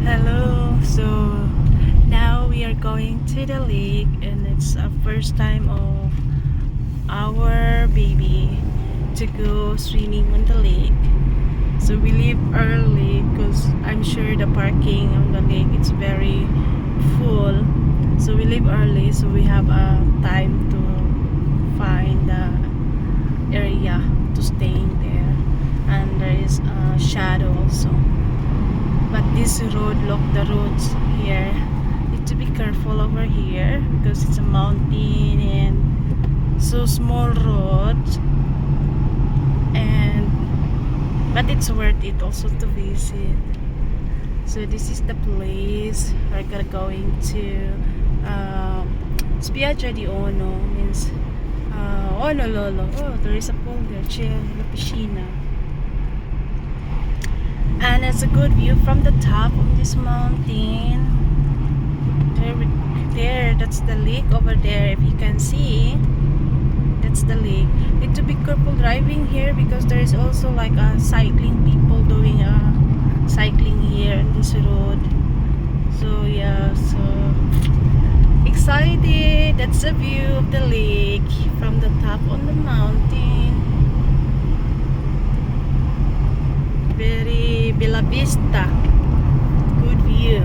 Hello. So now we are going to the lake, and it's a first time of our baby to go swimming on the lake. So we leave early because I'm sure the parking on the lake is very full. So we leave early so we have a time to find the area to staying there, and there is a shadow also. But this road, look, the roads here, need to be careful over here because it's a mountain and so small roads, and but it's worth it also to visit. So this is the place we're going to. Spiaggia di Ono means Ono Lolo. Oh, there is a pool there, chill, la piscina. And it's a good view from the top of this mountain. There, that's the lake over there. If you can see, that's the lake. Need to be careful driving here because there is also like a cycling people doing cycling here on this road. So yeah, so excited. That's the view of the lake from the top on the mountain. Very Bella Vista. Good view.